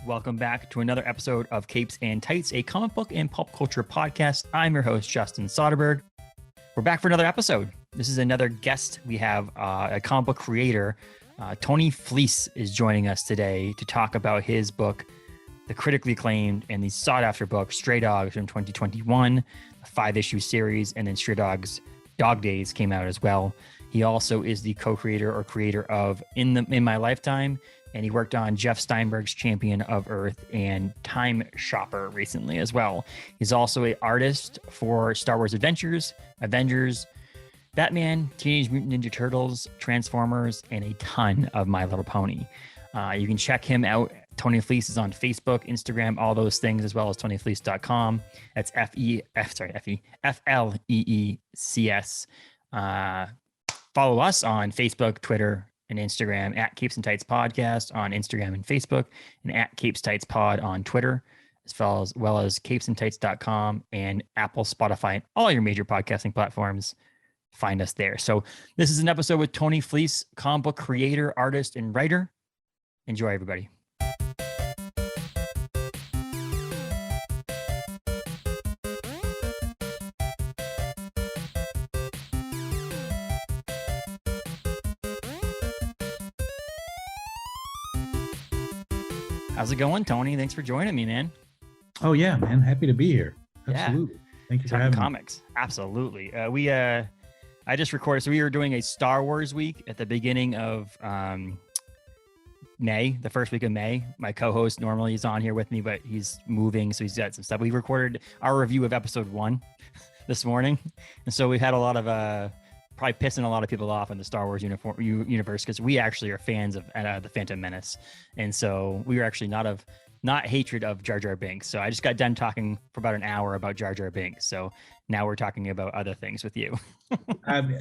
Welcome back to another episode of Capes and Tights, a comic book and pop culture podcast. I'm your host, Justin Soderberg. We're back for another episode. This is another guest. We have a comic book creator, Tony Fleecs, is joining us today to talk about his book, the critically acclaimed and the sought-after book, Stray Dogs from 2021, a 5-issue series, and then Stray Dogs Dog Days came out as well. He also is the co-creator or creator of In My Lifetime, and he worked on Jeff Steinberg's Champion of Earth and Time Shopper recently as well. He's also an artist for Star Wars Adventures, Avengers, Batman, Teenage Mutant Ninja Turtles, Transformers, and a ton of My Little Pony. You can check him out. Tony Fleecs is on Facebook, Instagram, all those things, as well as TonyFleecs.com. That's F-L-E-E-C-S. Follow us on Facebook, Twitter, and Instagram at Capes and Tights Podcast on Instagram and Facebook, and at Capes Tights Pod on Twitter, as well as capesandtights.com and Apple, Spotify, and all your major podcasting platforms. Find us there. So this is an episode with Tony Fleecs, comic book creator, artist, and writer. Enjoy, everybody. How's it going, Tony? Thanks for joining me, man. Oh yeah, man. Happy to be here. Absolutely. Yeah. Thank you for having comics. Me. Absolutely. I just recorded. So we were doing a Star Wars week at the beginning of May, the first week of May. My co-host normally is on here with me, but he's moving, so he's got some stuff. We recorded our review of episode 1 this morning, and so we've had a lot of probably pissing a lot of people off in the Star Wars universe, because we actually are fans of the Phantom Menace, and so we were actually not hatred of Jar Jar Binks. So I just got done talking for about an hour about Jar Jar Binks. So now we're talking about other things with you.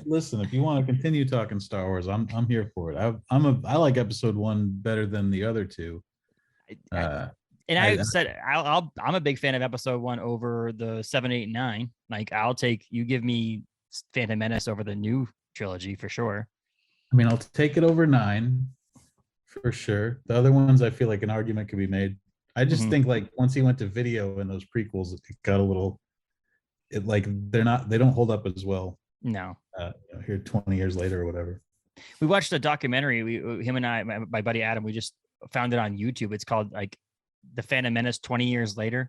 Listen, if you want to continue talking Star Wars, I'm here for it. I like episode 1 better than the other two. I'm a big fan of episode 1 over the 7, 8, and 9. Like, you give me Phantom Menace over the new trilogy for sure. I mean, I'll take it over 9 for sure. The other ones, I feel like an argument could be made. I just think, like, once he went to video in those prequels, it got a little, they don't hold up as well. No. Here 20 years later or whatever. We watched a documentary. Him and I, my buddy Adam, we just found it on YouTube. It's called like The Phantom Menace 20 Years Later.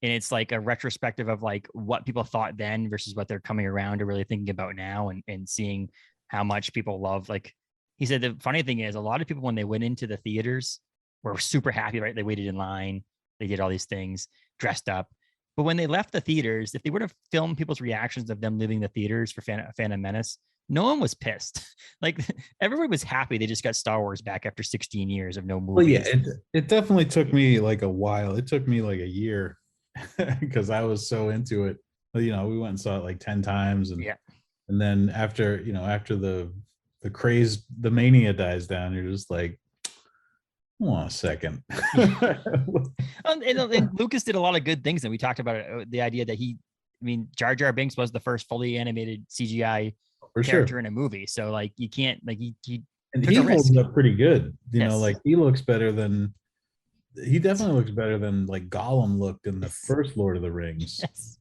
And it's like a retrospective of like what people thought then versus what they're coming around to really thinking about now, and seeing how much people love. Like he said, the funny thing is a lot of people, when they went into the theaters, were super happy, right? They waited in line. They did all these things, dressed up. But when they left the theaters, if they were to film people's reactions of them leaving the theaters for Phantom Menace, no one was pissed. Like, everybody was happy they just got Star Wars back after 16 years of no movies. Well, yeah, it definitely took me like a while. It took me like a year because I was so into it. We went and saw it like 10 times, and then after the craze, the mania dies down, you're just like, hold on a second. and Lucas did a lot of good things, and we talked about it, the idea that Jar Jar Binks was the first fully animated CGI character in a movie. So like, you can't, like, he holds up pretty good. Like, he definitely looks better than like Gollum looked in the first Lord of the Rings. Yes.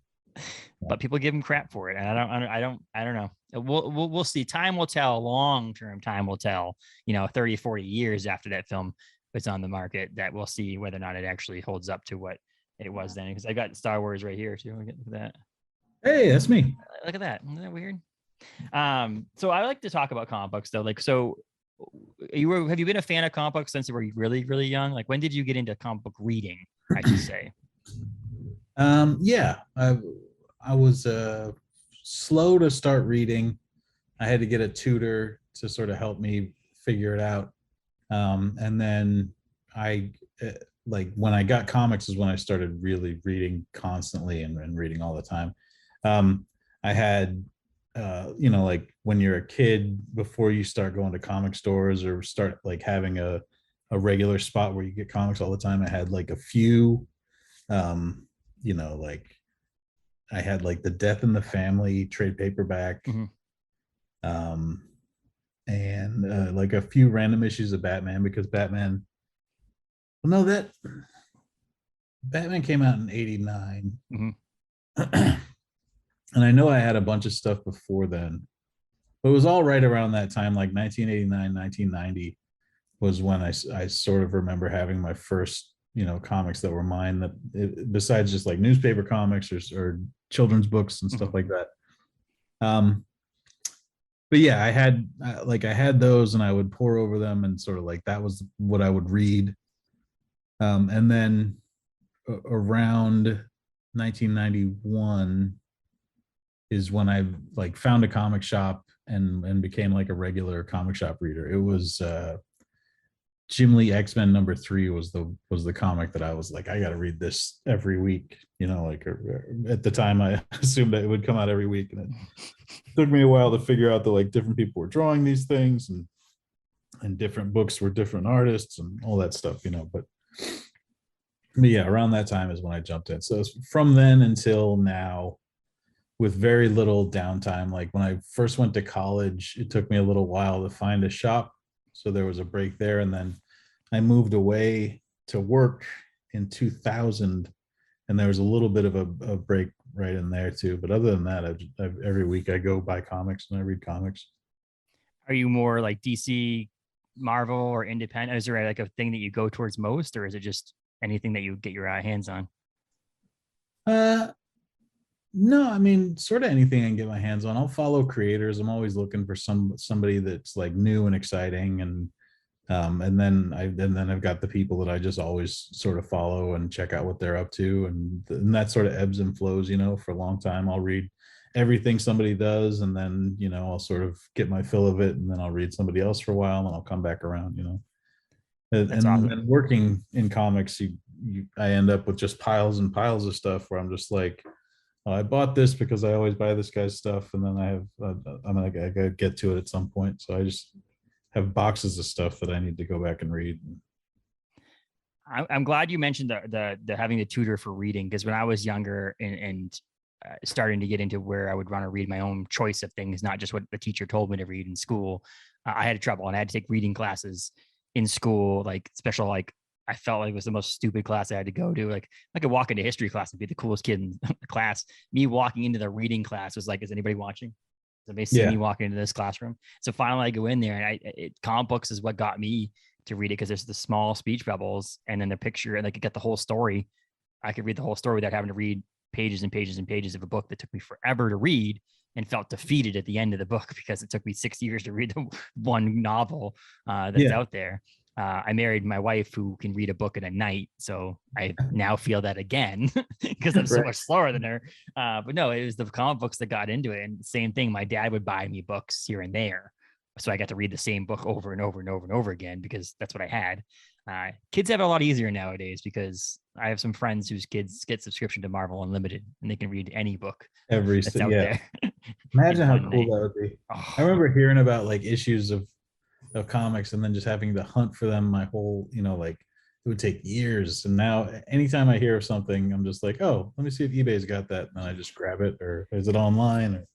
But people give him crap for it, and I don't know. We'll see. Time will tell. Long-term time will tell. 30, 40 years after that film was on the market, that we'll see whether or not it actually holds up to what it was then. Because I got Star Wars right here too. Look at that. Hey, that's me. Look at that. Isn't that weird? So I like to talk about comic books though. Like, so have you been a fan of comic books since you were really, really young? Like, when did you get into comic book reading, I should say? Yeah, I was slow to start reading. I had to get a tutor to sort of help me figure it out. And then when I got comics is when I started really reading constantly and reading all the time. I had, like when you're a kid, before you start going to comic stores or start like having a regular spot where you get comics all the time, I had like a few, like I had like the Death in the Family trade paperback, and like a few random issues of Batman, because Batman No, that Batman came out in '89. Mm-hmm. And I know I had a bunch of stuff before then, but it was all right around that time, like 1989, 1990 was when I sort of remember having my first, comics that were mine, that besides just like newspaper comics or children's books and stuff like that. But yeah, I had those and I would pore over them, and sort of like that was what I would read. And then around 1991 is when I like found a comic shop and became like a regular comic shop reader. It was Jim Lee X-Men #3 was the comic that I was like, I got to read this every week. Like at the time I assumed that it would come out every week, and it took me a while to figure out that like different people were drawing these things, and different books were different artists and all that stuff, but yeah, around that time is when I jumped in. So from then until now, with very little downtime. Like when I first went to college, it took me a little while to find a shop. So there was a break there. And then I moved away to work in 2000. And there was a little bit of a break right in there too. But other than that, every week I go buy comics and I read comics. Are you more like DC, Marvel, or independent? Is there like a thing that you go towards most, or is it just anything that you get your hands on? No, I mean, sort of anything I can get my hands on. I'll follow creators. I'm always looking for somebody that's like new and exciting, and then I've got the people that I just always sort of follow and check out what they're up to, and that sort of ebbs and flows. For a long time, I'll read everything somebody does, and then I'll sort of get my fill of it, and then I'll read somebody else for a while, and I'll come back around. That's awesome. And working in comics, I end up with just piles and piles of stuff where I'm just like, oh, I bought this because I always buy this guy's stuff, and then I have I'm like, I gotta get to it at some point, so I just have boxes of stuff that I need to go back and read. I'm glad you mentioned the having the tutor for reading, because when I was younger and starting to get into where I would want to read my own choice of things, not just what the teacher told me to read in school, I had trouble, and I had to take reading classes in school, like special, like I felt like it was the most stupid class I had to go to. Like I could walk into history class and be the coolest kid in the class. Me walking into the reading class was like, is anybody watching? Does anybody see me walking into this classroom? So finally I go in there, and comic books is what got me to read it, because there's the small speech bubbles and then the picture, and I could get the whole story. I could read the whole story without having to read pages and pages and pages of a book that took me forever to read, and felt defeated at the end of the book because it took me 6 years to read the one novel that's out there. I married my wife who can read a book in a night, so I now feel that again because I'm so much slower than her. But no, it was the comic books that got into it. And same thing, my dad would buy me books here and there, so I got to read the same book over and over and over and over again, because that's what I had. Kids have it a lot easier nowadays, because I have some friends whose kids get subscription to Marvel Unlimited, and they can read any book that's out there. Imagine how cool that would be. I remember hearing about like issues of comics, and then just having to hunt for them my whole, like it would take years. And now anytime I hear of something, I'm just like, oh, let me see if eBay's got that, and then I just grab it, or is it online? Or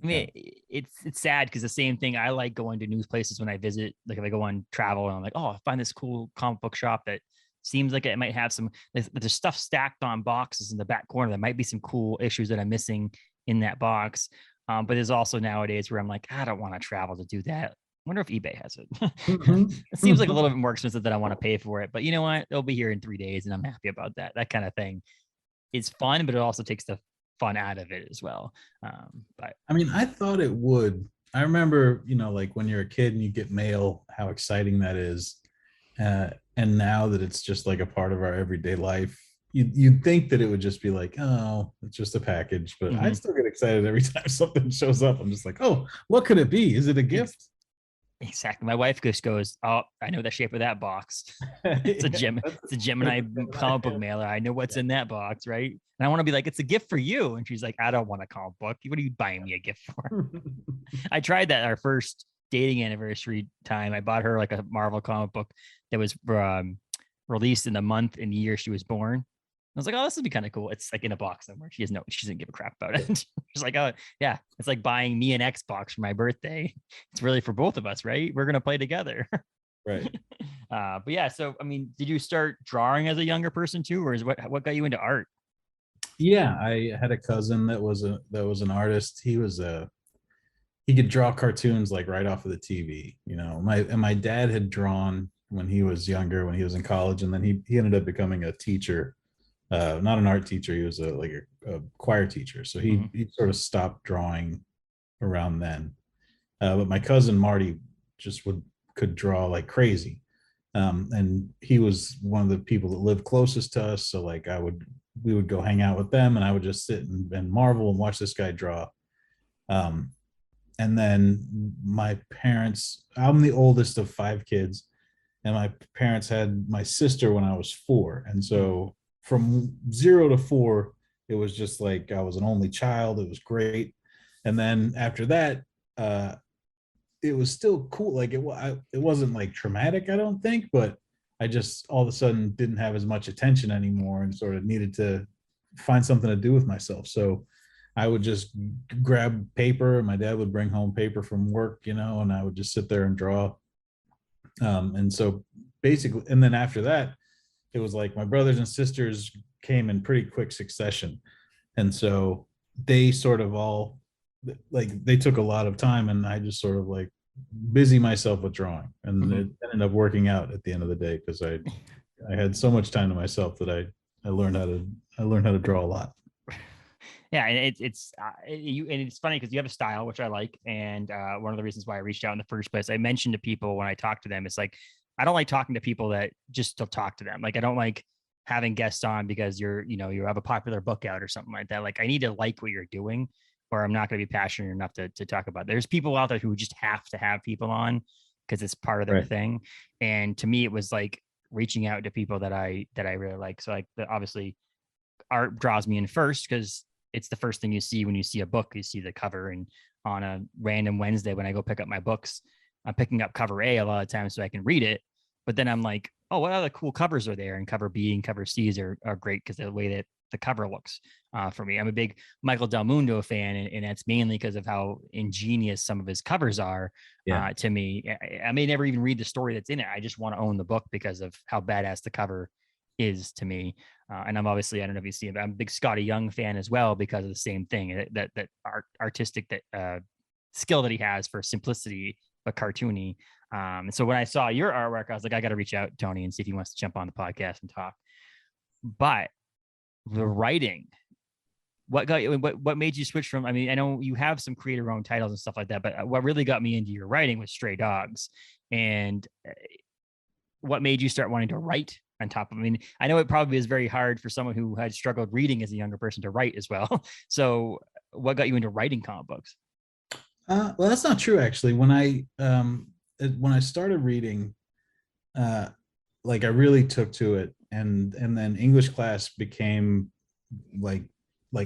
I mean, it's sad, because the same thing, I like going to new places when I visit. Like if I go on travel and I'm like, oh, I find this cool comic book shop that seems like it might have some, there's stuff stacked on boxes in the back corner. There might be some cool issues that I'm missing in that box. But there's also nowadays where I'm like, I don't want to travel to do that. I wonder if eBay has it. It seems like a little bit more expensive than I want to pay for it, but you know what? It'll be here in 3 days, and I'm happy about that. That kind of thing is fun, but it also takes the fun out of it as well. But I mean, I thought it would. I remember, like when you're a kid and you get mail, how exciting that is. And now that it's just like a part of our everyday life, you'd think that it would just be like, oh, it's just a package. But I still get excited every time something shows up. I'm just like, oh, what could it be? Is it a gift? Exactly. My wife just goes, oh, I know the shape of that box. It's a Gemini comic book mailer. I know what's in that box, right? And I want to be like, it's a gift for you. And she's like, I don't want a comic book. What are you buying me a gift for? I tried that our first dating anniversary time. I bought her like a Marvel comic book that was released in the month and year she was born. I was like, oh, this would be kind of cool. It's like in a box somewhere. She doesn't give a crap about it. She's like, oh yeah, it's like buying me an Xbox for my birthday. It's really for both of us, right? We're gonna play together. Right. But yeah, so I mean, did you start drawing as a younger person too, or is what got you into art? Yeah, I had a cousin that was an artist. He could draw cartoons like right off of the TV. My dad had drawn when he was younger, when he was in college, and then he ended up becoming a teacher. Not an art teacher. He was a choir teacher. So Mm-hmm. he sort of stopped drawing around then. But my cousin Marty just could draw like crazy. And he was one of the people that lived closest to us. So like we would go hang out with them, and I would just sit and marvel and watch this guy draw. Um, and then my parents, I'm the oldest of 5 kids, and my parents had my sister when I was 4. And so from 0 to 4, it was just like I was an only child. It was great. And then after that, it was still cool. Like it wasn't like traumatic, I don't think, but I just all of a sudden didn't have as much attention anymore and sort of needed to find something to do with myself. So I would just grab paper. My dad would bring home paper from work, and I would just sit there and draw. And so basically, and then after that, it was like my brothers and sisters came in pretty quick succession. And so they sort of all like they took a lot of time, and I just sort of like busy myself with drawing, and it ended up working out at the end of the day because I had so much time to myself that I learned how to draw a lot. Yeah, and it's funny because you have a style which I like, and one of the reasons why I reached out in the first place, I mentioned to people when I talk to them, it's like I don't like talking to people that just to talk to them. Like I don't like having guests on because you have a popular book out or something like that. Like I need to like what you're doing, or I'm not going to be passionate enough to talk about it. There's people out there who just have to have people on because it's part of their Right. thing, and to me, it was like reaching out to people that I really like. So like obviously art draws me in first because it's the first thing you see when you see a book. You see the cover, and on a random Wednesday when I go pick up my books, I'm picking up cover A a lot of times so I can read it. But then I'm like, oh, what other cool covers are there? And cover B and cover C's are great because the way that the cover looks for me. I'm a big Michael Del Mundo fan, and that's mainly because of how ingenious some of his covers are Yeah. to me. I may never even read the story that's in it. I just want to own the book because of how badass the cover is to me. And I'm obviously, I don't know if you see it, but I'm a big Scotty Young fan as well because of the same thing, that artistic skill that he has for simplicity but cartoony. And so when I saw your artwork, I was like, I got to reach out to Tony and see if he wants to jump on the podcast and talk. But the writing, what made you switch from? I mean, I know you have some creator-owned titles and stuff like that, but what really got me into your writing was Stray Dogs, and what made you start wanting to write on top of? I mean, I know it probably is very hard for someone who had struggled reading as a younger person to write as well. So, what got you into writing comic books? Well, that's not true actually. When I started reading, uh, like I really took to it, and then English class became like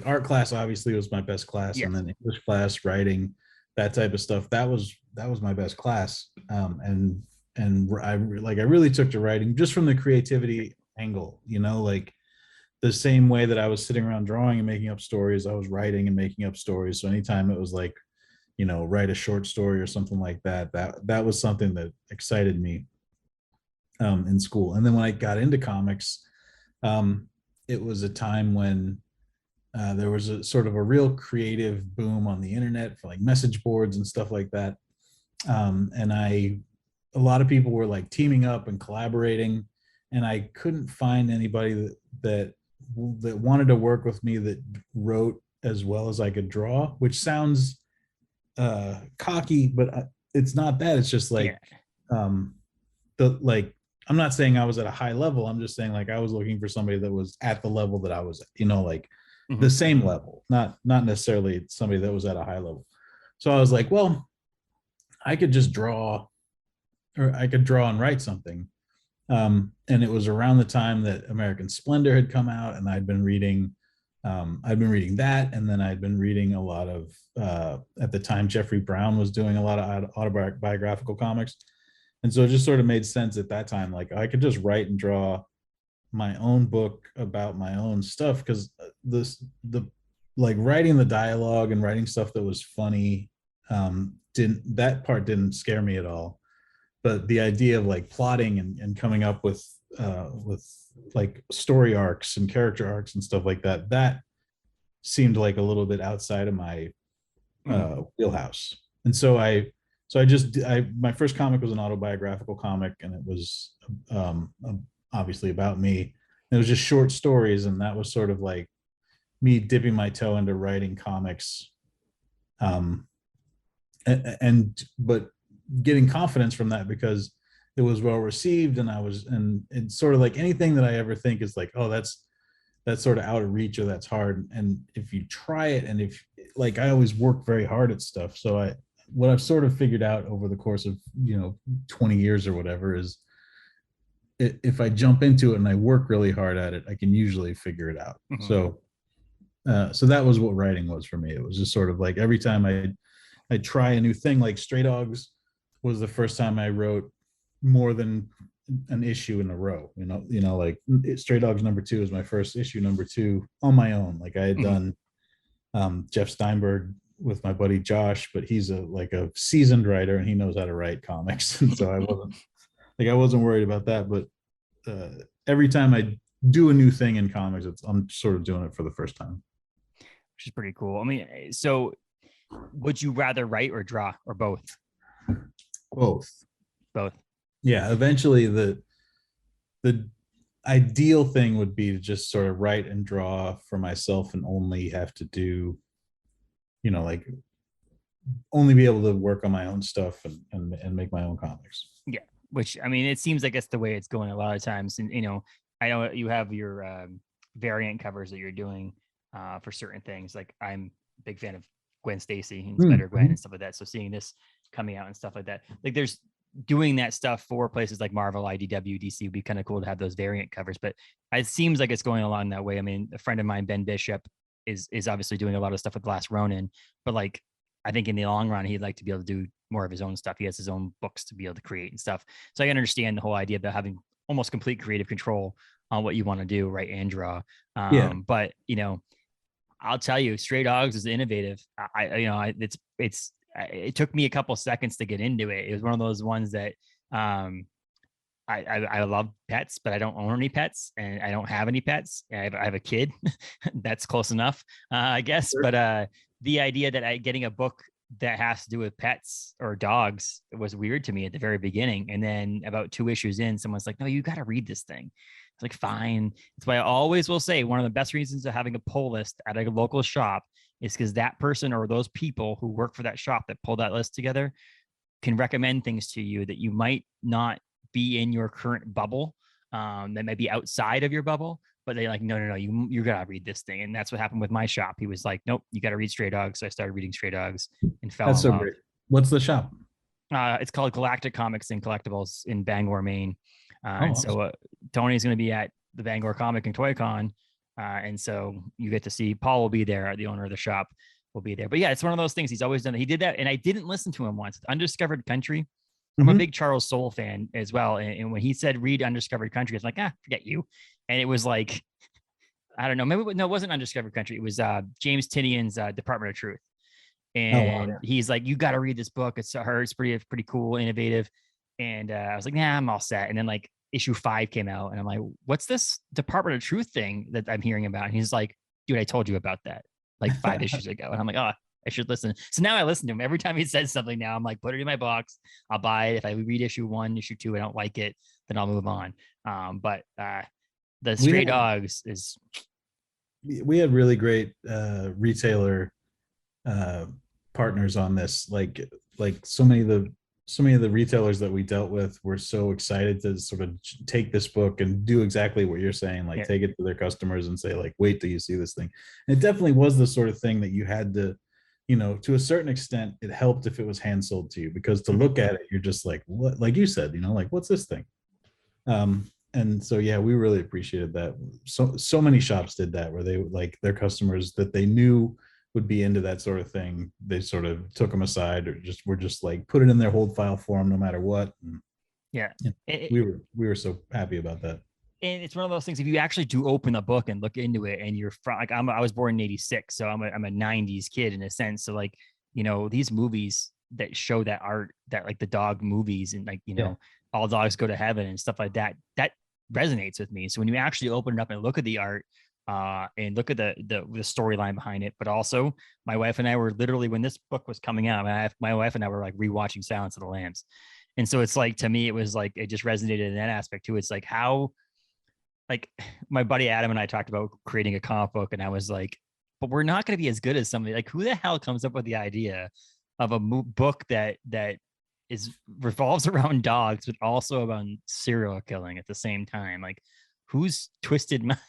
art class obviously was my best class, Yeah. and then English class, writing, that type of stuff, that was my best class. And I really took to writing just from the creativity angle, like the same way that I was sitting around drawing and making up stories, I was writing and making up stories. So anytime it was like, write a short story or something like that, that was something that excited me in school. And then when I got into comics, um, it was a time when there was a sort of a real creative boom on the internet for like message boards and stuff like that. And a lot of people were like teaming up and collaborating, and I couldn't find anybody that wanted to work with me that wrote as well as I could draw, which sounds cocky, but it's not that. It's just like, Yeah. um, like I'm not saying I was at a high level. I'm just saying like I was looking for somebody that was at the level that I was at, like the same level, not necessarily somebody that was at a high level. So I was like, well, I could just draw, or I could draw and write something. And it was around the time that American Splendor had come out, and I'd been reading that, and then I'd been reading a lot of at the time Jeffrey Brown was doing a lot of autobiographical comics. And so it just sort of made sense at that time. Like I could just write and draw my own book about my own stuff, because the like writing the dialogue and writing stuff that was funny, didn't scare me at all. but the idea of like plotting and coming up with like story arcs and character arcs and stuff like that, that seemed like a little bit outside of my wheelhouse. And so my first comic was an autobiographical comic, and it was obviously about me. It was just short stories, and that was sort of like me dipping my toe into writing comics, but getting confidence from that because it was well received, and and it's sort of like anything that I ever think is like, oh, that's sort of out of reach or that's hard. And if you try it, and if like I always work very hard at stuff, so what I've sort of figured out over the course of 20 years or whatever is, if I jump into it and I work really hard at it, I can usually figure it out. Mm-hmm. So that was what writing was for me. It was just sort of like every time I try a new thing, like Stray Dogs was the first time I wrote more than an issue in a row. Like Stray Dogs #2 is my first issue, #2 on my own. Like I had done Jeff Steinberg with my buddy Josh, but he's a seasoned writer and he knows how to write comics, and so I wasn't worried about that. But every time I do a new thing in comics, I'm sort of doing it for the first time, which is pretty cool. I mean, so would you rather write or draw, or both? Both. Yeah, eventually the ideal thing would be to just sort of write and draw for myself and only have to do, like only be able to work on my own stuff and make my own comics. Yeah, which, I mean, it seems like that's the way it's going a lot of times. And, I know you have your variant covers that you're doing for certain things. Like I'm a big fan of Gwen Stacy and Spider-Gwen and stuff like that. So seeing this coming out and stuff like that, like there's doing that stuff for places like Marvel, IDW, DC would be kind of cool to have those variant covers, but it seems like it's going along that way. I mean, a friend of mine, Ben Bishop, is obviously doing a lot of stuff with Glass Ronin, but like, I think in the long run, he'd like to be able to do more of his own stuff. He has his own books to be able to create and stuff. So I understand the whole idea about having almost complete creative control on what you want to do, write and draw. But I'll tell you, Stray Dogs is innovative. It took me a couple seconds to get into it. It was one of those ones that I love pets, but I don't own any pets, and I don't have any pets. I have a kid. That's close enough, I guess. Sure. But the idea that getting a book that has to do with pets or dogs was weird to me at the very beginning. And then about 2 issues in, someone's like, no, you got to read this thing. It's like, fine. That's why I always will say one of the best reasons of having a pull list at a local shop is because that person or those people who work for that shop that pull that list together can recommend things to you that you might not be in your current bubble, that might be outside of your bubble, but they're like, no, you got to read this thing. And that's what happened with my shop. He was like, nope, you got to read Stray Dogs. So I started reading Stray Dogs and fell in love. Great. What's the shop? It's called Galactic Comics and Collectibles in Bangor, Maine. And so Tony's going to be at the Bangor Comic and Toy Con. And so you get to see Paul will be there, the owner of the shop will be there. But yeah, it's one of those things. He's always done it. He did that. And I didn't listen to him once. Undiscovered Country. I'm a big Charles Soule fan as well. And when he said read Undiscovered Country, I was like, forget you. And it was like, I don't know, it wasn't Undiscovered Country. It was James Tinian's Department of Truth. And he's like, you got to read this book. It's pretty cool, innovative. And I was like, nah, I'm all set. And then like issue 5 came out and I'm like, what's this Department of Truth thing that I'm hearing about? And he's like, dude, I told you about that like 5 issues ago. And I'm like, I should listen. So now I listen to him every time he says something. Now I'm like, put it in my box. I'll buy it. If I read issue 1, issue 2, I don't like it, then I'll move on. But the Stray Dogs is. We had really great retailer partners on this. Like so many of the retailers that we dealt with were so excited to sort of take this book and do exactly what you're saying, like take it to their customers and say like, wait till you see this thing. And it definitely was the sort of thing that you had to, to a certain extent, it helped if it was hand sold to you, because to look at it, you're just like, what, like you said, like, what's this thing? And so, yeah, we really appreciated that. So many shops did that, where they like their customers that they knew would be into that sort of thing, they sort of took them aside, or were just like, put it in their hold file for them no matter what. And, we were so happy about that. And it's one of those things, if you actually do open the book and look into it, and you're from, like, I was born in 86, so I'm a 90s kid in a sense. So like, these movies that show that art, that like the dog movies and like, you know, All Dogs Go to Heaven and stuff like that, that resonates with me. So when you actually open it up and look at the art, and look at the storyline behind it, but also my wife and I were literally, when this book was coming out, my wife and I were like rewatching Silence of the Lambs. And so it's like, to me, it was like, it just resonated in that aspect too. It's like how, like my buddy Adam and I talked about creating a comic book, and I was like, but we're not going to be as good as somebody. Like, who the hell comes up with the idea of a book that is revolves around dogs, but also about serial killing at the same time? Like, who's twisted mind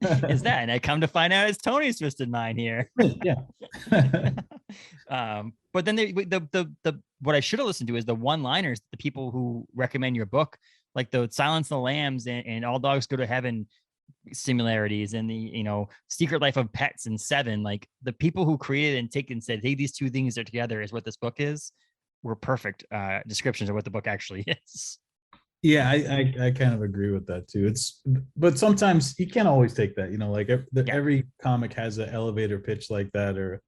is that? And I come to find out it's Tony's twisted mind here. Yeah. But then the what I should have listened to is the one-liners, the people who recommend your book, like the Silence of the Lambs and All Dogs Go to Heaven similarities, and the, you know, Secret Life of Pets and Seven. Like the people who created and take and said, hey, these two things are together is what this book is, were perfect descriptions of what the book actually is. Yeah, I kind of agree with that too. But sometimes you can't always take that, you know, like every comic has an elevator pitch like that, or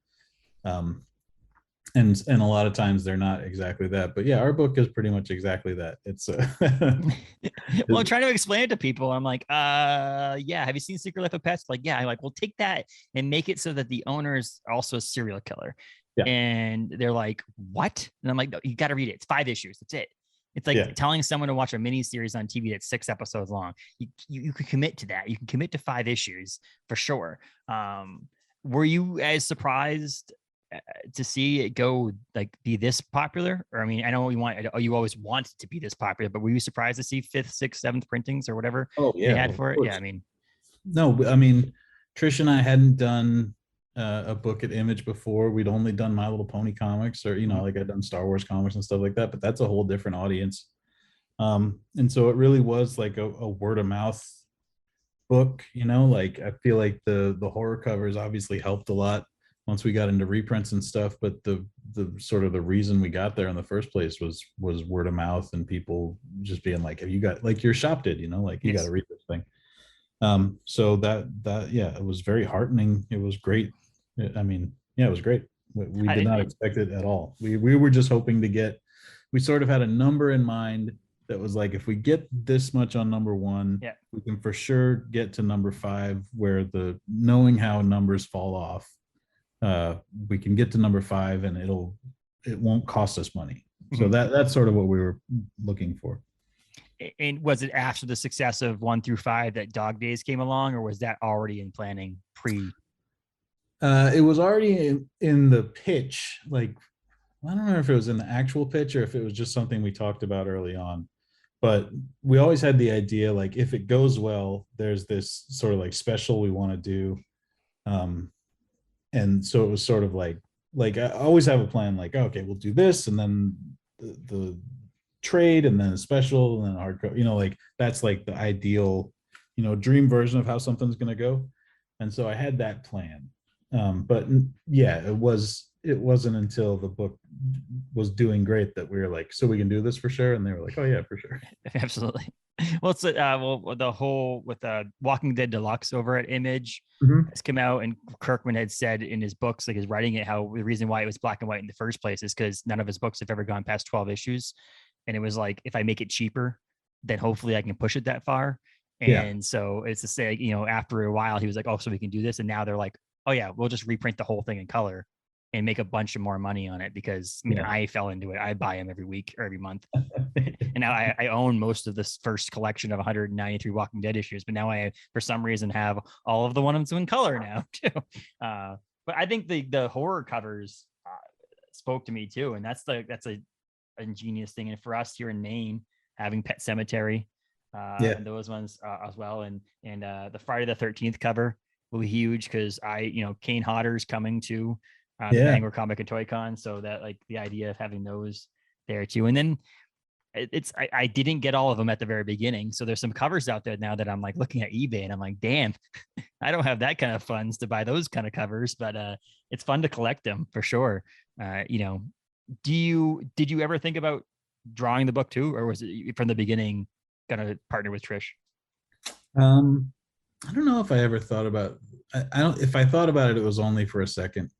and a lot of times they're not exactly that. But yeah, our book is pretty much exactly that. It's well, I'm trying to explain it to people. I'm like, yeah, have you seen Secret Life of Pets? Like, yeah. I'm like, well, take that and make it so that the owner is also a serial killer. Yeah. And they're like, what? And I'm like, no, you got to read it. It's 5 issues. That's it. It's like telling someone to watch a mini series on TV that's 6 episodes long. You can commit to that. You can commit to 5 issues for sure. Were you as surprised to see it go, like, be this popular? Or I mean, I know you always wanted to be this popular, but were you surprised to see 5th, 6th, 7th printings or whatever they had for it? Yeah, I mean, no, I mean, Trish and I hadn't done a book at Image before. We'd only done My Little Pony comics, or, you know, like I'd done Star Wars comics and stuff like that, but that's a whole different audience. And so it really was like a word of mouth book, you know. Like I feel like the horror covers obviously helped a lot once we got into reprints and stuff, but the sort of the reason we got there in the first place was word of mouth and people just being like, have you got, like your shop did, you know, like you got to read this thing. So that yeah, it was very heartening. It was great. I mean, yeah, it was great. We did not expect it at all. We were just hoping to get, we sort of had a number in mind that was like, if we get this much on number 1, we can for sure get to number 5, where the knowing how numbers fall off, we can get to number 5 and it won't cost us money. So that's sort of what we were looking for. And was it after the success of 1 through 5 that Dog Days came along, or was that already in planning pre? It was already in the pitch. Like, I don't remember if it was in the actual pitch or if it was just something we talked about early on, but we always had the idea, like, if it goes well, there's this sort of like special we want to do. And so it was sort of like I always have a plan, like, okay, we'll do this, and then the trade, and then a special, and then hardcover, you know, like that's like the ideal, you know, dream version of how something's going to go. And so I had that plan. But yeah, it wasn't until the book was doing great that we were like, so we can do this for sure. And they were like, oh yeah, for sure. Absolutely. Well, it's the whole with Walking Dead Deluxe over at Image has come out, and Kirkman had said in his books, like his writing it, how the reason why it was black and white in the first place is because none of his books have ever gone past 12 issues. And it was like, if I make it cheaper, then hopefully I can push it that far. And so it's to say, you know, after a while, he was like, oh, so we can do this. And now they're like, oh yeah, we'll just reprint the whole thing in color and make a bunch of more money on it, because I mean, I fell into it. I buy them every week or every month. And now I own most of this first collection of 193 Walking Dead issues, but now I, for some reason, have all of the ones in color now too. But I think the horror covers spoke to me too. And that's a ingenious thing. And for us here in Maine, having Pet Cemetery, and those ones as well. And the Friday the 13th cover will be huge, because Kane Hodder's coming to the Bangor Comic and Toy Con, so that, like, the idea of having those there too. And then I didn't get all of them at the very beginning, so there's some covers out there now that I'm like looking at eBay and I'm like, damn, I don't have that kind of funds to buy those kind of covers, but it's fun to collect them for sure. Did you ever think about drawing the book too, or was it from the beginning gonna partner with Trish? I don't know if I ever thought about, I don't, if I thought about it, it was only for a second.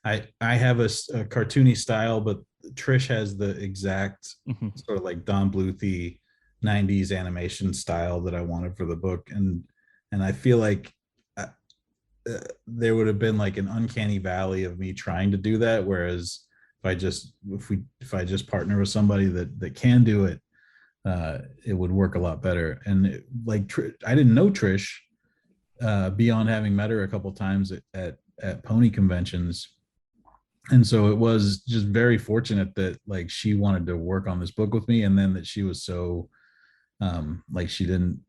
I have a cartoony style, but Trish has the exact sort of like Don Bluthy 90s animation style that I wanted for the book. And I feel like there would have been like an uncanny valley of me trying to do that. Whereas if I just partner with somebody that can do it, it would work a lot better. And I didn't know Trish beyond having met her a couple times at pony conventions. And so it was just very fortunate that like she wanted to work on this book with me, and then that she was so like she didn't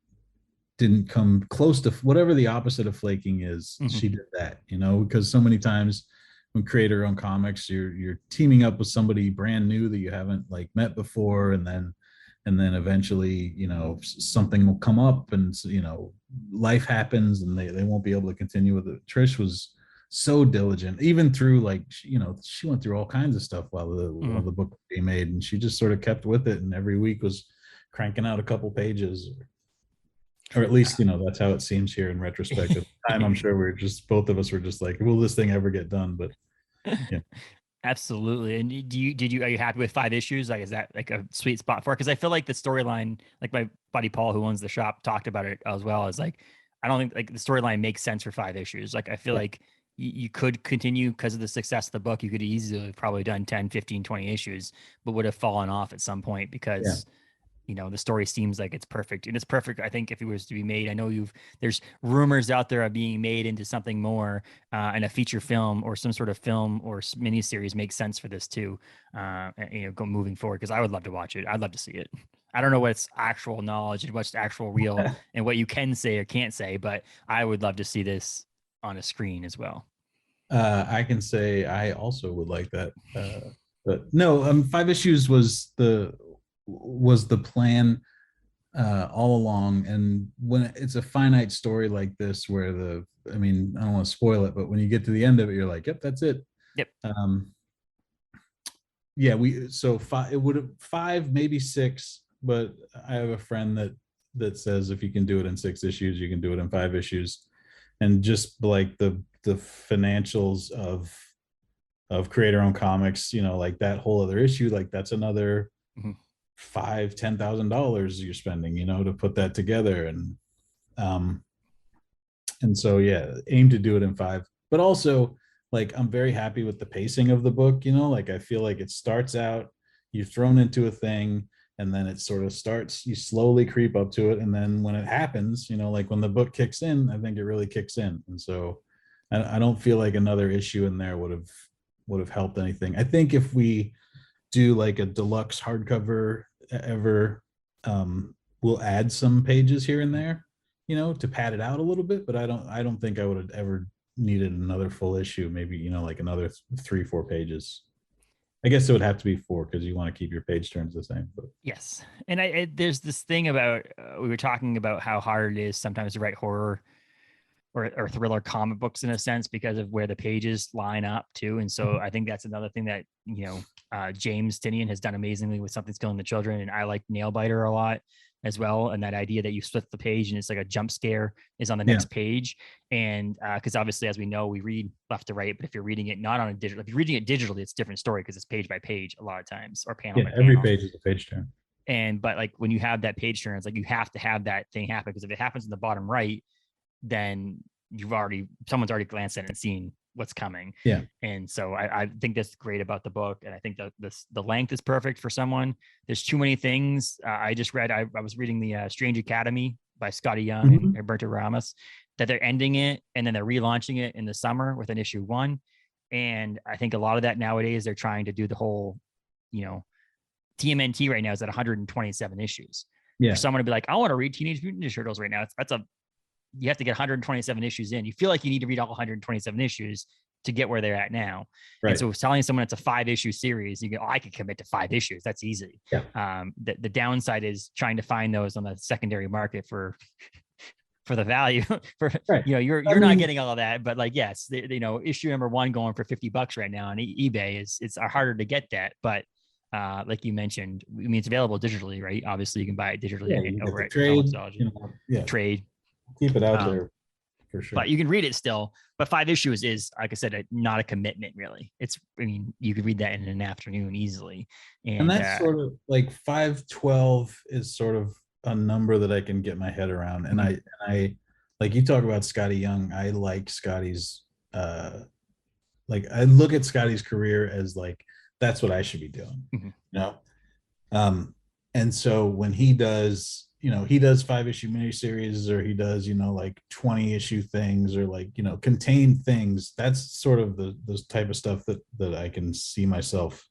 come close to whatever the opposite of flaking is. She did that, because so many times when creator-owned comics, you're teaming up with somebody brand new that you haven't like met before, and then eventually something will come up, and life happens, and they won't be able to continue with it. Trish was so diligent, even through like she went through all kinds of stuff while the book was being made, and she just sort of kept with it, and every week was cranking out a couple pages, or at least that's how it seems here in retrospect. At the time, I'm sure both of us were just like, will this thing ever get done? But yeah. Absolutely. And are you happy with 5 issues? Like, is that like a sweet spot for it? Because I feel like the storyline, like my buddy Paul, who owns the shop, talked about it as well, is like, I don't think like the storyline makes sense for 5 issues. Like, I feel like you could continue because of the success of the book. You could easily have probably done 10, 15, 20 issues, but would have fallen off at some point because the story seems like it's perfect, and it's perfect. I think if it was to be made, I know there's rumors out there of being made into something more, and a feature film or some sort of film or miniseries makes sense for this too. Go moving forward, because I would love to watch it. I'd love to see it. I don't know what's actual knowledge and what's actual real and what you can say or can't say, but I would love to see this on a screen as well. I can say I also would like that. But no, 5 issues was the plan all along. And when it's a finite story like this, where I don't want to spoil it, but when you get to the end of it, you're like, yep, that's it. Yep. It would have 5, maybe 6, but I have a friend that says if you can do it in 6 issues, you can do it in 5 issues. And just like the financials of creator-owned comics, like that whole other issue, like that's another $5,000-$10,000 you're spending, to put that together. And so aim to do it in 5. But also, like, I'm very happy with the pacing of the book. Like, I feel like it starts out, you're thrown into a thing, and then it sort of starts, you slowly creep up to it, and then when it happens, like when the book kicks in, I think it really kicks in. And so I don't feel like another issue in there would have helped anything. I think if we do like a deluxe hardcover ever, we'll add some pages here and there, to pad it out a little bit. But I don't think I would have ever needed another full issue. Maybe like another 3-4 pages. I guess it would have to be 4 because you want to keep your page turns the same. But yes, and there's this thing about we were talking about how hard it is sometimes to write horror or thriller comic books in a sense because of where the pages line up too. And so I think that's another thing that James Tinian has done amazingly with Something's Killing the Children, and I like Nailbiter a lot as well. And that idea that you split the page and it's like a jump scare is on the next page. And because obviously, as we know, we read left to right, but if you're reading it not on a digital, if you're reading it digitally, it's a different story because it's page by page a lot of times, or panel by every panel. page is a page turn. But like when you have that page turn, it's like you have to have that thing happen, because if it happens in the bottom right, then someone's already glanced at it and seen what's coming. Yeah. And so I think that's great about the book. And I think that the length is perfect for someone. There's too many things. I was reading the Strange Academy by Scotty Young and Roberto Ramos, that they're ending it and then they're relaunching it in the summer with an issue 1. And I think a lot of that nowadays, they're trying to do the whole, TMNT right now is at 127 issues. Yeah. For someone to be like, I want to read Teenage Mutant Ninja Turtles right now, you have to get 127 issues in. You feel like you need to read all 127 issues to get where they're at now. Right. And so telling someone it's a 5-issue series, you go, I could commit to 5 issues. That's easy. Yeah. The downside is trying to find those on the secondary market for the value you're not getting all of that, but like, yes, issue number 1 going for $50 right now on eBay it's harder to get that. But like you mentioned, it's available digitally, right? Obviously you can buy it digitally over at trade, Trade. keep it out there for sure. But you can read it still. But 5 issues is, like I said, not a commitment really. You could read that in an afternoon easily. And that's sort of like 512 is sort of a number that I can get my head around. And I like, you talk about Scotty Young. I like Scotty's like, I look at Scotty's career as like, that's what I should be doing. You know? And so when he does, he does 5-issue miniseries, or he does, like 20-issue things, or like, contained things. That's sort of those type of stuff that I can see myself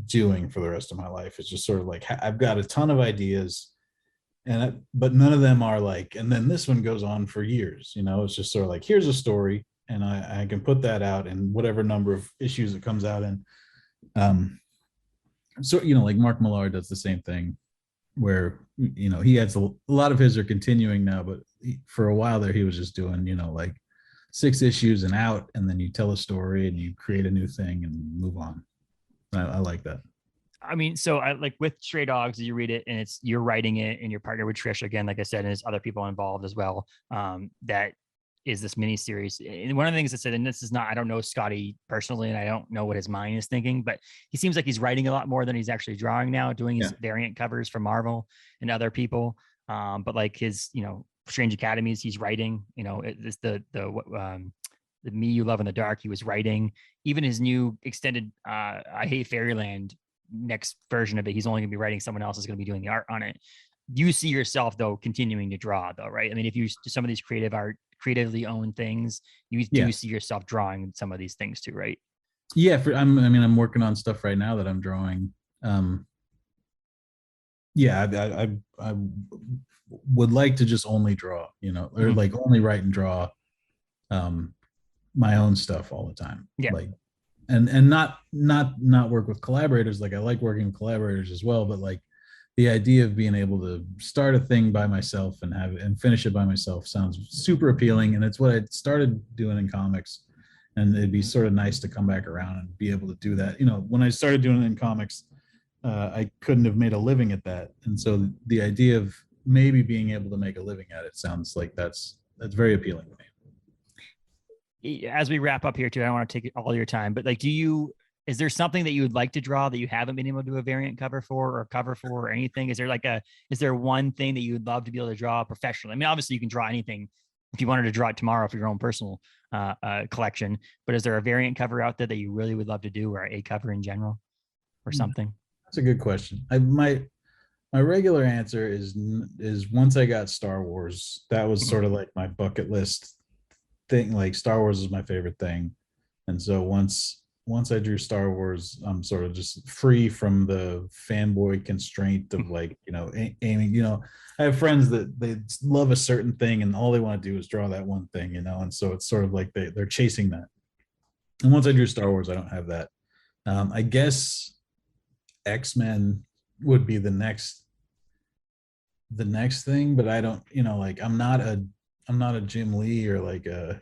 doing for the rest of my life. It's just sort of like, I've got a ton of ideas, but none of them are like, and then this one goes on for years. It's just sort of like, here's a story, and I can put that out in whatever number of issues it comes out in. So like Mark Millar does the same thing, where he has a lot of his are continuing now, but for a while there he was just doing like 6 issues and out, and then you tell a story and you create a new thing and move on. I like that. I mean, so I like with Stray Dogs, you read it and you're writing it, and you're partnered with Trish again, like I said, and there's other people involved as well. That is this mini series. And one of the things I said, and this is not, I don't know Scotty personally, and I don't know what his mind is thinking, but he seems like he's writing a lot more than he's actually drawing now, doing his variant covers for Marvel and other people. But like his, Strange Academies, he's writing, it's the Me You Love in the Dark, he was writing. Even his new extended I Hate Fairyland next version of it, he's only gonna be writing, someone else is gonna be doing the art on it. You see yourself though continuing to draw though, right? I mean, if you do some of these creatively owned things, you do see yourself drawing some of these things too, right? Yeah, I'm working on stuff right now that I'm drawing. I would like to just only draw, or like only write and draw my own stuff all the time. Yeah. Like, and not work with collaborators. Like, I like working with collaborators as well, but like the idea of being able to start a thing by myself and finish it by myself sounds super appealing. And it's what I started doing in comics. And it'd be sort of nice to come back around and be able to do that. When I started doing it in comics, I couldn't have made a living at that. And so the idea of maybe being able to make a living at it sounds like that's very appealing to me. As we wrap up here too, I don't want to take all your time, but like, is there something that you would like to draw that you haven't been able to do a variant cover for or anything? Is there one thing that you would love to be able to draw professionally? I mean, obviously you can draw anything if you wanted to draw it tomorrow for your own personal collection, but is there a variant cover out there that you really would love to do, or a cover in general or something? That's a good question. My regular answer is once I got Star Wars, that was sort of like my bucket list thing. Like, Star Wars is my favorite thing. And so once I drew Star Wars, I'm sort of just free from the fanboy constraint of like, aiming, I have friends that they love a certain thing and all they want to do is draw that one thing, and so it's sort of like they're chasing that. And once I drew Star Wars, I don't have that. I guess X-Men would be the next thing, but I don't, like, I'm not a Jim Lee or like a,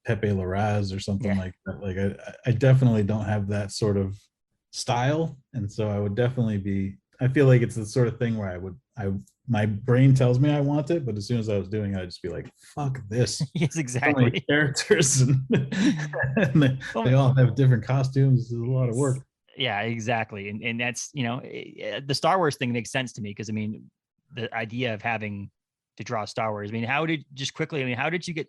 Pepe Larraz or something like that. Like, I definitely don't have that sort of style. And so I would definitely I feel like it's the sort of thing where my brain tells me I want it, but as soon as I was doing it, I'd just be like, fuck this. Yes, exactly. So many characters and they all have different costumes. It's a lot of work. Yeah, exactly. And that's, the Star Wars thing makes sense to me, because I mean, the idea of having to draw Star Wars, I mean, how did you get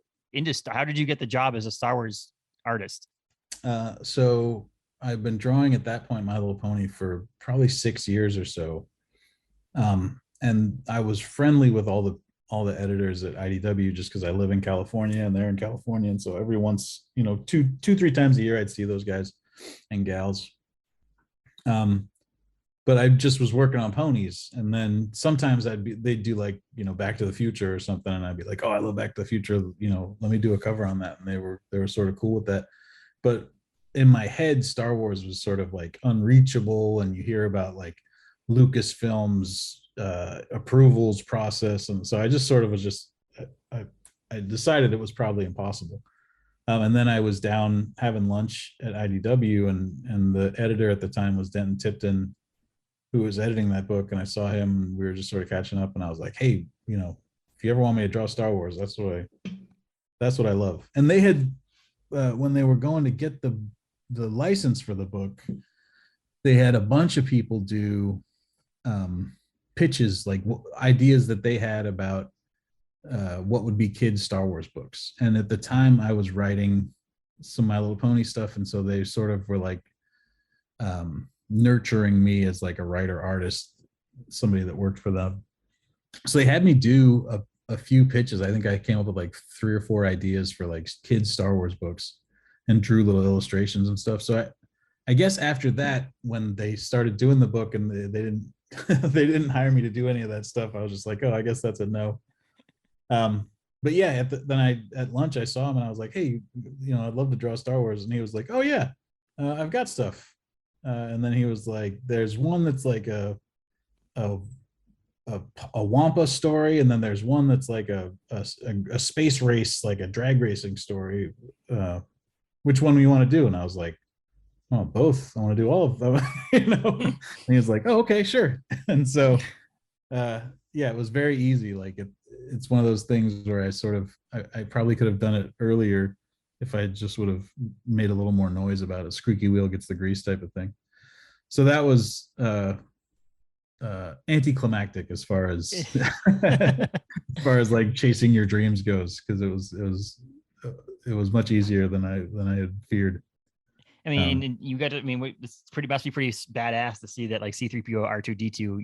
how did you get the job as a Star Wars artist? So I've been drawing at that point My Little Pony for probably 6 years or so. And I was friendly with all the editors at IDW just because I live in California and they're in California. And so every once, 2-3 times a year, I'd see those guys and gals. But I just was working on ponies, and then sometimes they'd do like, Back to the Future or something, and I'd be like, oh, I love Back to the Future, let me do a cover on that. And they were sort of cool with that. But in my head, Star Wars was sort of like unreachable, and you hear about like Lucasfilm's approvals process, and so I just sort of was I decided it was probably impossible. And then I was down having lunch at IDW, and the editor at the time was Denton Tipton, who was editing that book, and I saw him, and we were just sort of catching up, and I was like, hey, if if you ever want me to draw Star Wars, that's what I love. And they had when they were going to get the license for the book, they had a bunch of people do pitches, like ideas that they had about what would be kids Star Wars books. And at the time I was writing some My Little Pony stuff, and so they sort of were like nurturing me as like a writer artist, somebody that worked for them. So they had me do a few pitches. I think I came up with like 3 or 4 ideas for like kids Star Wars books and drew little illustrations and stuff. So I guess after that, when they started doing the book and they didn't they didn't hire me to do any of that stuff, I was just like, oh, I guess that's a no. But yeah, then at lunch I saw him and I was like, hey, I'd love to draw Star Wars. And he was like, oh yeah, I've got stuff. And then he was like, there's one that's like a Wampa story, and then there's one that's like a space race, like a drag racing story. Which one do you want to do? And I was like, oh, both. I want to do all of them. And he was like, oh, okay, sure. And so yeah, it was very easy. Like it's one of those things where I probably could have done it earlier if I just would have made a little more noise about it. Squeaky wheel gets the grease type of thing. So that was anticlimactic as far as like chasing your dreams goes, because it was much easier than I had feared. I mean, and you got to, I mean, it's must be pretty badass to see that like C-3PO, R2-D2,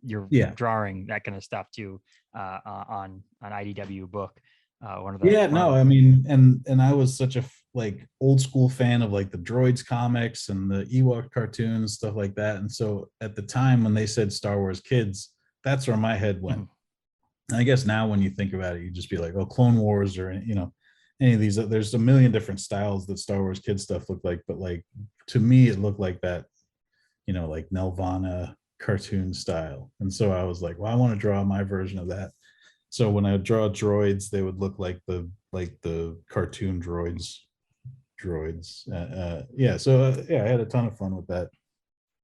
you're drawing that kind of stuff too on IDW book. I mean, and I was such a like old school fan of like the Droids comics and the Ewok cartoons, stuff like that. And so at the time when they said Star Wars Kids, that's where my head went. Mm-hmm. I guess now when you think about it, you just be like, oh, Clone Wars, or any of these. There's a million different styles that Star Wars Kids stuff look like, but like to me it looked like that, like Nelvana cartoon style. And so I was like, well, I want to draw my version of that. So when I draw droids, they would look like the cartoon droids. I had a ton of fun with that.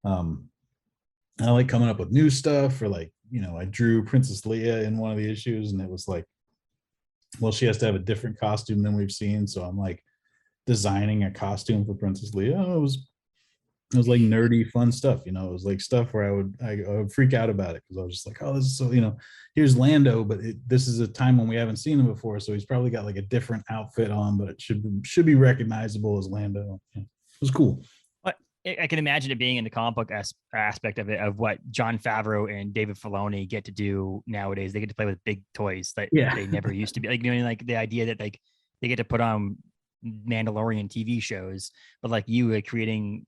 I like coming up with new stuff, or like, I drew Princess Leia in one of the issues, and it was like, well, she has to have a different costume than we've seen. So I'm like designing a costume for Princess Leia. It was like nerdy fun stuff. It was like stuff where I would freak out about it, because I was just like, oh, this is so, here's Lando, but this is a time when we haven't seen him before, so he's probably got like a different outfit on, but it should be recognizable as Lando. It was cool. But I can imagine it being in the comic book aspect of it, of what Jon Favreau and David Filoni get to do nowadays. They get to play with big toys that they never used to be. Like, like the idea that like they get to put on Mandalorian TV shows, but like you creating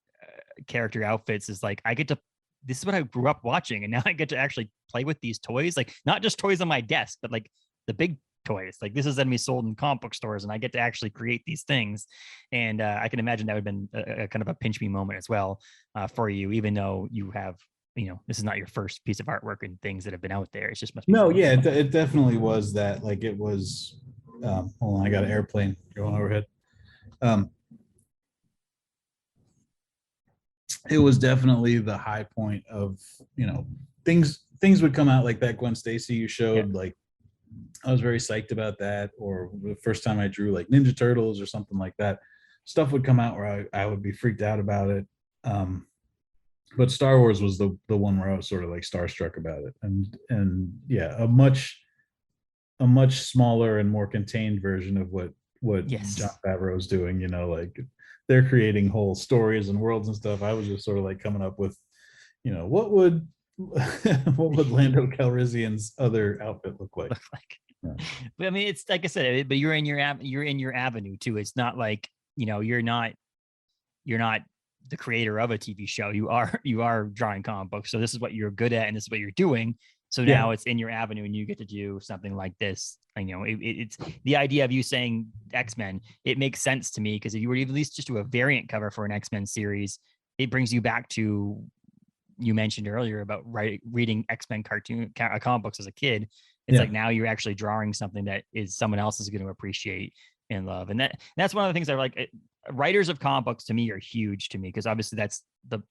character outfits is like, this is what I grew up watching, and now I get to actually play with these toys, like not just toys on my desk, but like the big toys. Like this is going to be sold in comic book stores, and I get to actually create these things. And I can imagine that would have been a kind of a pinch me moment as well for you, even though you have, this is not your first piece of artwork and things that have been out there. It's just must be it definitely was that. Like it was hold on, I got an airplane going overhead. It was definitely the high point of, things would come out like that Gwen Stacy you showed. Like I was very psyched about that. Or the first time I drew like Ninja Turtles or something like that, stuff would come out where I would be freaked out about it. But Star Wars was the one where I was sort of like starstruck about it. And yeah, a much smaller and more contained version of what Jon Favreau's doing, like they're creating whole stories and worlds and stuff. I was just sort of like coming up with, what would Lando Calrissian's other outfit look like? Yeah. But I mean, it's like I said, but you're in your avenue too. It's not like, you're not the creator of a TV show. You are drawing comic books. So this is what you're good at, and this is what you're doing. So now it's in your avenue, and you get to do something like this. It's the idea of you saying X-Men. It makes sense to me, because if you were to at least just do a variant cover for an X-Men series, it brings you back to, you mentioned earlier about reading X-Men comic books as a kid. It's like now you're actually drawing something that is someone else is going to appreciate and love. And that's one of the things I like. Writers of comic books to me are huge to me, because obviously that's the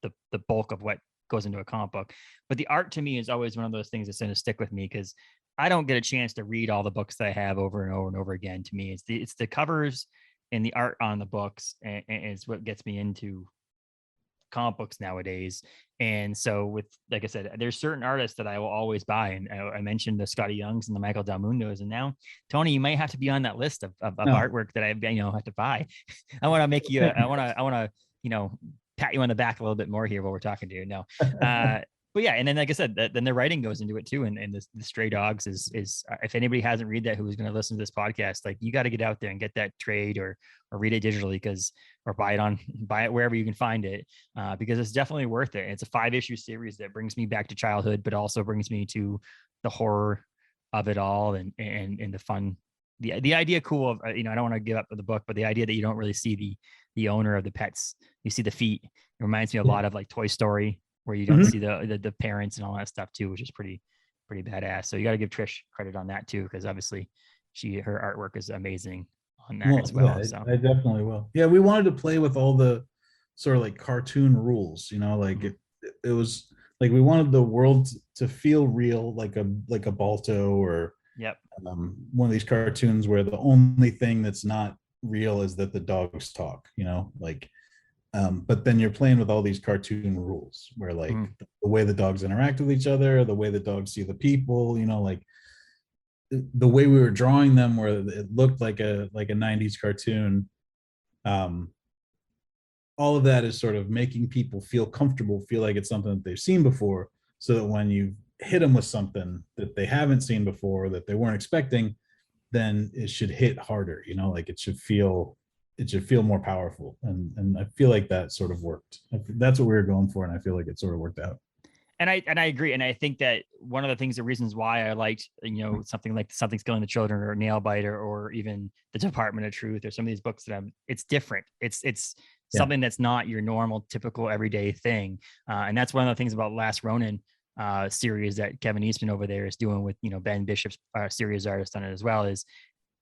bulk of what goes into a comic book. But the art to me is always one of those things that's going to stick with me, because I don't get a chance to read all the books that I have over and over and over again. To me, it's the covers and the art on the books, and it's what gets me into comic books nowadays. And so with, like I said, there's certain artists that I will always buy. And I mentioned the Scotty Youngs and the Michael Del Mundos. And now, Tony, you might have to be on that list of No. artwork that I have to buy. I want to make you, I want to, pat you on the back a little bit more here while we're talking to you. No. But yeah, and then like I said, then the writing goes into it too, and the Stray Dogs is if anybody hasn't read that who's going to listen to this podcast, like you got to get out there and get that trade or read it digitally or buy it wherever you can find it, because it's definitely worth it. It's a 5-issue series that brings me back to childhood, but also brings me to the horror of it all and the fun, the idea cool of I don't want to give up the book, but the idea that you don't really see the owner of the pets, you see the feet. It reminds me a lot of like Toy Story, where you don't see the parents and all that stuff too, which is pretty badass. So you got to give Trish credit on that too, because obviously her artwork is amazing on that as well. Yeah, so I definitely will. Yeah, we wanted to play with all the sort of like cartoon rules, like it was like we wanted the world to feel real, like a Balto or yep. One of these cartoons where the only thing that's not real is that the dogs talk, but then you're playing with all these cartoon rules where like the way the dogs interact with each other, the way the dogs see the people, like the way we were drawing them where it looked like a 90s cartoon. All of that is sort of making people feel comfortable, feel like it's something that they've seen before, so that when you hit them with something that they haven't seen before, that they weren't expecting, then it should hit harder, like it should feel more powerful. And I feel like that sort of worked. That's what we were going for. And I feel like it sort of worked out. And I agree. And I think that one of the reasons why I liked, something like Something's Killing the Children or Nailbiter or even The Department of Truth or some of these books it's different. It's something that's not your normal, typical, everyday thing. And that's one of the things about Last Ronin series that Kevin Eastman over there is doing with, Ben Bishop's series artist on it as well, is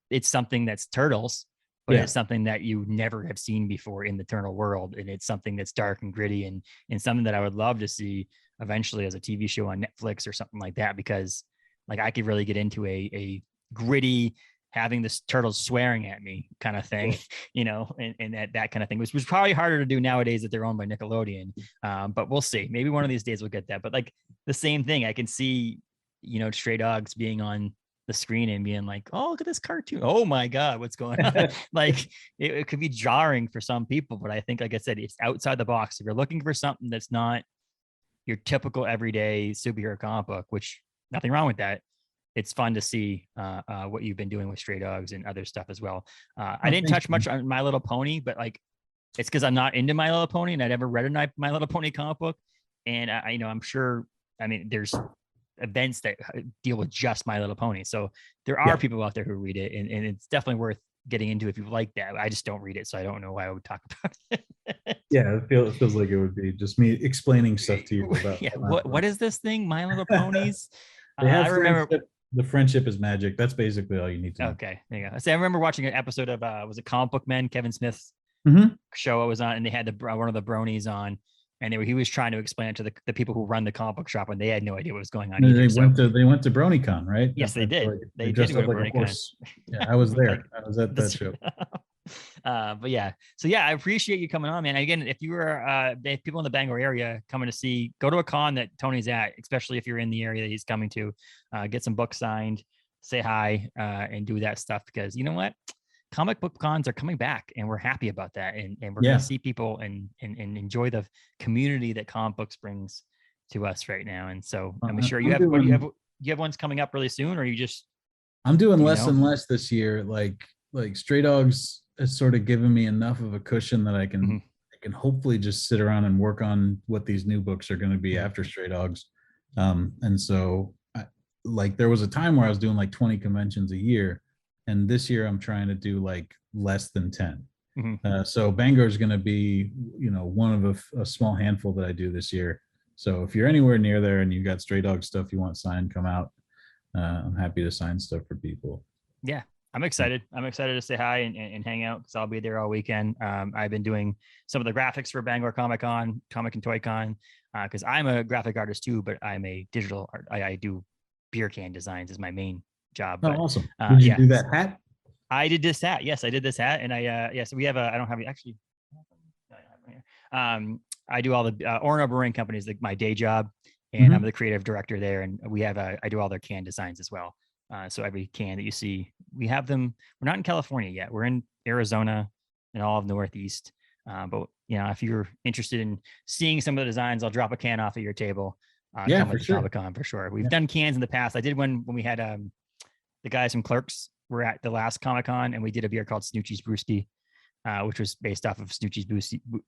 it's something that's turtles, but it's something that you never have seen before in the Turtle world. And it's something that's dark and gritty and something that I would love to see eventually as a TV show on Netflix or something like that, because like I could really get into a gritty, having this turtles swearing at me kind of thing, and that kind of thing, which was probably harder to do nowadays that they're owned by Nickelodeon. But we'll see. Maybe one of these days we'll get that. But like the same thing, I can see, Stray Dogs being on the screen and being like, oh, look at this cartoon. Oh my God, what's going on? Like it could be jarring for some people, but I think, like I said, it's outside the box. If you're looking for something that's not your typical everyday superhero comic book, which nothing wrong with that, it's fun to see what you've been doing with Stray Dogs and other stuff as well. I didn't touch much on My Little Pony, but like it's because I'm not into My Little Pony and I never read a My Little Pony comic book. And I'm sure, there's events that deal with just My Little Pony. So there are people out there who read it, and it's definitely worth getting into if you like that. I just don't read it, so I don't know why I would talk about it. Yeah, it feels like it would be just me explaining stuff to you about. Yeah, what is this thing? My Little Ponies. I remember the friendship is magic. That's basically all you need to know. Okay, there you go. So I remember watching an episode of was it Comic Book Men, Kevin Smith's show I was on, and they had one of the bronies on, and he was trying to explain it to the people who run the comic book shop, and they had no idea what was going on. Either, they went to BronyCon, right? Yes, they did. They did go to like BronyCon. Yeah, I was there. I was at that show. But yeah, so yeah, I appreciate you coming on, man. Again, if you were people in the Bangor area coming to see, go to a con that Tony's at, especially if you're in the area that he's coming to, get some books signed, say hi, and do that stuff, because you know what, comic book cons are coming back, and we're happy about that, and we're gonna see people and enjoy the community that comic books brings to us right now. And so I'm sure you have ones coming up really soon, or you just I'm doing less and less this year. Like Stray Dogs has sort of given me enough of a cushion that I can hopefully just sit around and work on what these new books are going to be after Stray Dogs. And so there was a time where I was doing like 20 conventions a year, and this year I'm trying to do like less than 10. So Bangor is going to be, one of a small handful that I do this year. So if you're anywhere near there and you got Stray Dog stuff you want signed, come out. I'm happy to sign stuff for people. Yeah, I'm excited. I'm excited to say hi and hang out, because I'll be there all weekend. I've been doing some of the graphics for Bangor Comic and Toy Con, because I'm a graphic artist too, but I'm a digital art. I do beer can designs is my main job. Oh, but, awesome. Did you do that hat? I did this hat. Yes, I did this hat. And so we have I don't have it actually. I do all the Orono Brewing Company is my day job, and I'm the creative director there. And we have I do all their can designs as well. So every can that you see, we have them. We're not in California yet. We're in Arizona and all of the Northeast. But if you're interested in seeing some of the designs, I'll drop a can off at your table. Come with Comic-Con for sure. We've done cans in the past. I did one when we had the guys from Clerks were at the last Comic-Con, and we did a beer called Snoochie's Brewski, which was based off of Snoochie's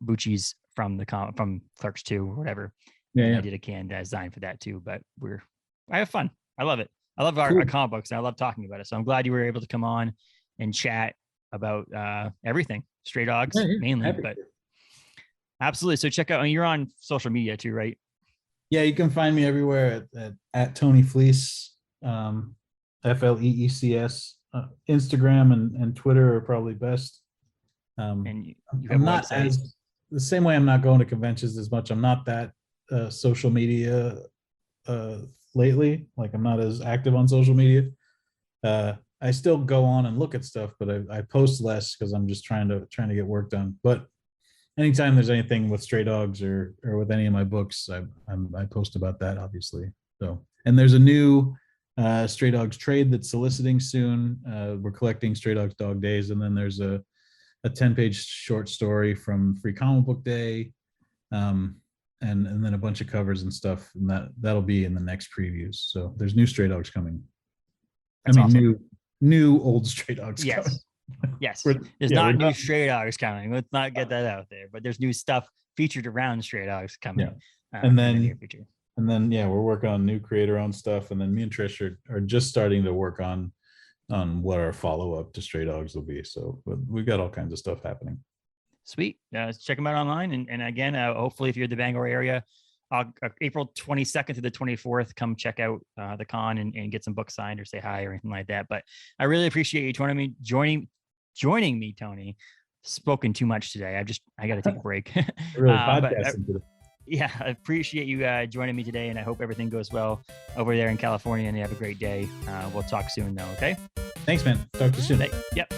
Bucci's from Clerks 2 or whatever. I did a can design for that too. But I have fun. I love it. I love our comic books, and I love talking about it. So I'm glad you were able to come on and chat about everything. Stray Dogs mainly, but absolutely. So check out, you're on social media too, right? Yeah, you can find me everywhere at Tony Fleecs, Fleecs. Instagram and Twitter are probably best. And you I'm not the same way I'm not going to conventions as much. I'm not that social media lately. Like, I'm not as active on social media. I still go on and look at stuff, but I post less because I'm just trying to get work done. But anytime there's anything with Stray Dogs or with any of my books, I post about that, obviously. So, and there's a new Stray Dogs trade that's soliciting soon. We're collecting Stray Dogs Dog Days, and then there's a 10-page short story from Free Comic Book Day, and then a bunch of covers and stuff, and that'll be in the next previews. So there's new Stray Dogs coming. That's awesome. new old Stray Dogs. Yes. Coming. Yes. There's not new Stray Dogs coming. Let's not get that out there. But there's new stuff featured around Stray Dogs coming. Yeah. And then we're working on new creator-owned stuff. And then me and Trish are just starting to work on what our follow-up to Stray Dogs will be. So we've got all kinds of stuff happening. Sweet. Check them out online. And again, hopefully if you're in the Bangor area, April 22nd to the 24th, come check out the con and get some books signed or say hi or anything like that. But I really appreciate you joining me, Tony. Spoken too much today. I got to take a break. Really podcasting today. Yeah, I appreciate you joining me today, and I hope everything goes well over there in California and you have a great day. We'll talk soon though, okay? Thanks, man. Talk to you soon. Yep.